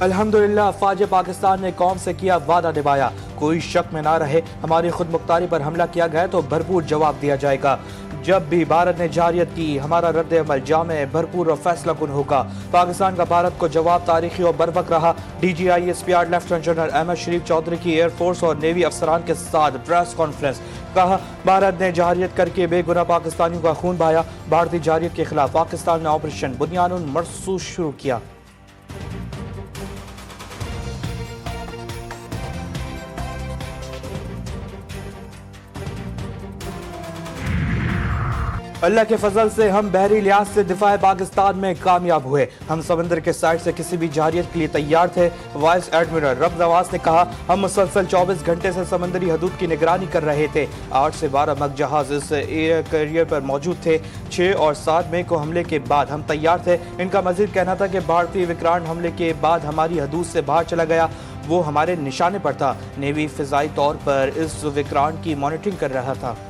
अल्हम्दुलिल्लाह फौज पाकिस्तान ने कौम से किया वादा निभाया, कोई शक में ना रहे, हमारी खुद मुख्तारी पर हमला किया गया तो भरपूर जवाब दिया जाएगा। जब भी भारत ने जारियत की, हमारा रद्द अमल जामे, भरपूर और फैसला कुन होगा। पाकिस्तान का भारत को जवाब तारीखी और बरवक्त रहा। DGISPR लेफ्टिनेंट जनरल अहमद शरीफ चौधरी की एयरफोर्स और नेवी अफसरान के साथ प्रेस कॉन्फ्रेंस। कहा, भारत ने जारियत करके बेगुनाह पाकिस्तानियों का खून बहाया। भारतीय जारियत के खिलाफ पाकिस्तान ने ऑपरेशन बुनियानुन मरसूस शुरू किया। अल्लाह के फजल से हम बहरी लिहाज से दिफा पाकिस्तान में कामयाब हुए। हम समंदर के साइड से किसी भी जारियत के लिए तैयार थे। वाइस एडमिरल रब नवाज ने कहा, हम मुसलसल 24 घंटे से समंदरी हदूद की निगरानी कर रहे थे। 8 से 12 मक जहाज इस एयर कैरियर पर मौजूद थे। 6 और 7 मई को हमले के बाद हम तैयार थे। इनका मजीद कहना था कि भारतीय विक्रांत हमले के बाद हमारी हदूद से बाहर चला गया, वो हमारे निशाने पर था। नेवी फिजाई तौर पर इस विक्रांत की मॉनिटरिंग कर रहा था।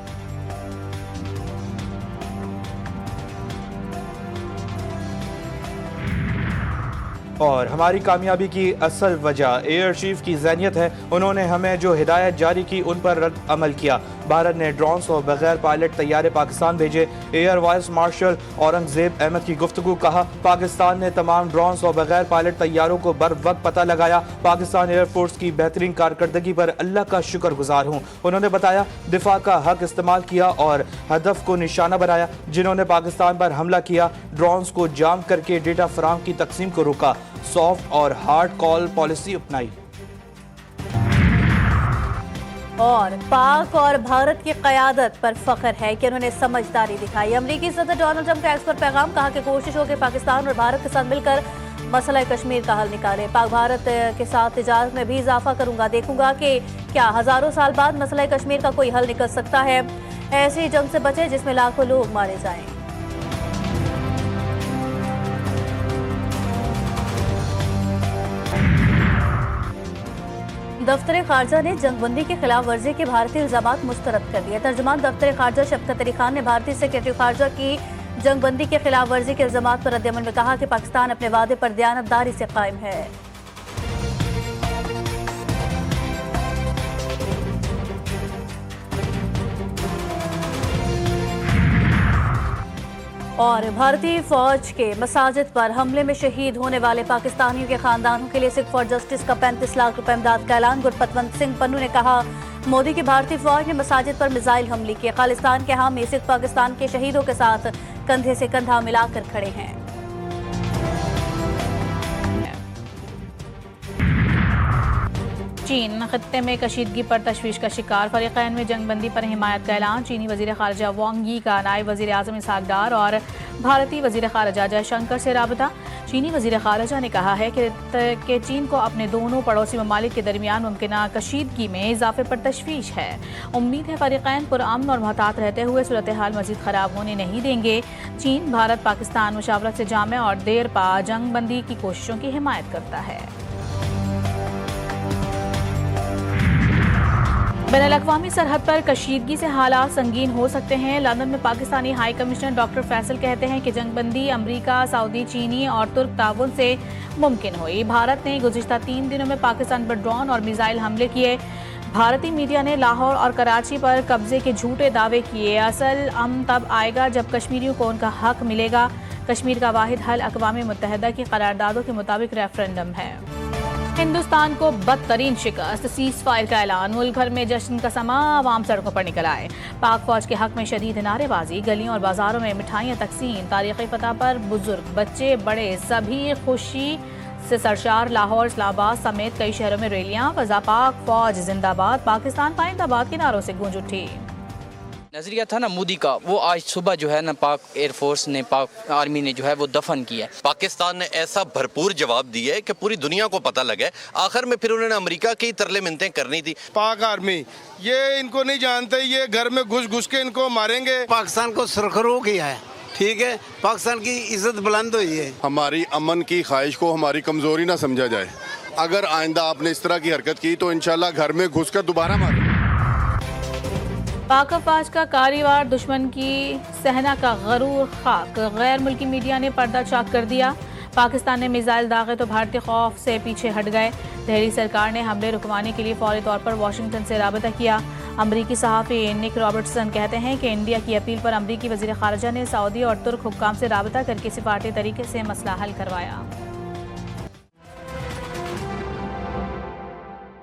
और हमारी कामयाबी की असल वजह एयर चीफ की ज़हनियत है। उन्होंने हमें जो हिदायत जारी की उन पर रद्द अमल किया। भारत ने ड्रोन्स और बगैर पायलट तैयारे पाकिस्तान भेजे। Air vice marshal Aurangzeb Ahmed की गुफ्तगू। कहा, पाकिस्तान ने तमाम ड्रोन्स और बगैर पायलट तैयारों को बर वक्त पता लगाया। पाकिस्तान एयरफोर्स की बेहतरीन कारकर्दगी पर अल्लाह का शुक्रगुजार हूँ। उन्होंने बताया, दिफा का हक इस्तेमाल किया और हदफ को निशाना बनाया। जिन्होंने पाकिस्तान पर हमला किया, ड्रोन्स को जाम करके डेटा फराम की तकसीम को रोका। सॉफ्ट और हार्ड कॉल पॉलिसी अपनाई। और पाक और भारत की क़यादत पर फख्र है कि उन्होंने समझदारी दिखाई। अमरीकी सदर डोनाल्ड ट्रंप का एक्स पर पैगाम। कहा कि कोशिश हो कि पाकिस्तान और भारत के साथ मिलकर मसला कश्मीर का हल निकाले। पाक भारत के साथ तिजारत में भी इजाफा करूंगा, देखूंगा कि क्या हजारों साल बाद मसला कश्मीर का कोई हल निकल सकता है। ऐसी जंग से बचे जिसमें लाखों लोग मारे जाएं। दफ्तर खारजा ने जंगबंदी की खिलाफ वर्जी के भारतीय इल्जामात मुस्तरद कर दिए। तर्जुमान दफ्तर खारजा शफकत अली खान ने भारतीय सेक्रेटरी खारजा की जंगबंदी के खिलाफ वर्जी के इल्जामात पर रद्द-ए-अमल में कहा कि पाकिस्तान अपने वादे पर दयानतदारी से कायम है। और भारतीय फौज के मसाजिद पर हमले में शहीद होने वाले पाकिस्तानियों के खानदानों के लिए सिख फॉर जस्टिस का 35 लाख रुपए इमदाद का ऐलान। गुरपतवंत सिंह पन्नू ने कहा, मोदी की भारतीय फौज ने मसाजिद पर मिसाइल हमले किए। खालिस्तान के हामी सिख पाकिस्तान के शहीदों के साथ कंधे से कंधा मिलाकर खड़े हैं। चीन खत्ते में कशीदगी पर तशवीश का शिकार। फरीकैन में जंगबंदी पर हिमायत का ऐलान। चीनी वजीर खारजा वांग यी का नायब वजीर आज़म इसहाक डार और भारतीय वजीर खारजा जयशंकर से राबता। चीनी वजीर खारजा ने कहा है कि चीन को अपने दोनों पड़ोसी ममालिक के दरमियान मुमकिन कशीदगी में इजाफे पर तशवीश है। उम्मीद है फरीकैन पुरअमन और मोहतात रहते हुए सूरत हाल मजीद ख़राब होने नहीं देंगे। चीन भारत पाकिस्तान मुशावरत से जामे और देर पा जंगबंदी की कोशिशों की हिमायत करता है। बैनुल-अक़वामी सरहद पर कशीदगी से हालात संगीन हो सकते हैं। लंदन में Pakistani high commissioner doctor Faisal कहते हैं कि जंगबंदी अमरीका, सऊदी, चीनी और तुर्क ताउन से मुमकिन हुई। भारत ने गुज़िश्ता 3 दिनों में पाकिस्तान पर ड्रोन और मिसाइल हमले किए। भारतीय मीडिया ने लाहौर और कराची पर कब्जे के झूठे दावे किए। असल अमन तब आएगा जब कश्मीरियों को उनका हक मिलेगा। कश्मीर का वाहिद हल अक़वाम मुत्तहिदा की करारदादों के मुताबिक रेफरेंडम है। हिंदुस्तान को बदतरीन शिकस्त, सीज फायर का ऐलान। मुल्क भर में जश्न का समा, आवाम सड़कों पर निकल आए। पाक फौज के हक में शदीद नारेबाजी, गलियों और बाजारों में मिठाइयाँ तकसीम। तारीखी फतह पर बुजुर्ग, बच्चे, बड़े सभी खुशी से सरशार। लाहौर, इस्लामाबाद समेत कई शहरों में रैलियाँ। फजा पाक फौज जिंदाबाद, पाकिस्तान पाइंदाबाद के नारों से गूंज उठी। नजरिया था ना मोदी का, वो आज सुबह जो है ना पाक एयरफोर्स ने, पाक आर्मी ने जो है वो दफन किया। पाकिस्तान ने ऐसा भरपूर जवाब दिया है कि पूरी दुनिया को पता लगा है। आखिर में फिर उन्होंने अमेरिका की तरले मिन्नतें करनी थी। पाक आर्मी ये इनको नहीं जानते, ये घर में घुस घुस के इनको मारेंगे। पाकिस्तान को सुरखरू किया है, ठीक है, पाकिस्तान की इज्जत बुलंद हुई है। हमारी अमन की ख्वाहिश को हमारी कमजोरी ना समझा जाए। अगर आइंदा आपने इस तरह की हरकत की तो इंशाल्लाह घर में घुसकर दोबारा मारें। पाक अफवाज का कारीवार, दुश्मन की सहना का गरूर खाक। गैर मुल्की मीडिया ने पर्दा चाक कर दिया। پاکستان نے میزائل داغے تو بھارتی خوف سے پیچھے ہٹ گئے۔ دہلی سرکار نے حملے رکوانے کے لیے فوری طور پر واشنگٹن سے رابطہ کیا۔ امریکی صحافی نک رابرٹسن کہتے ہیں کہ انڈیا کی اپیل پر امریکی وزیر خارجہ نے سعودی اور ترک حکام سے رابطہ کر کے سفارتی طریقے سے مسئلہ حل کروایا۔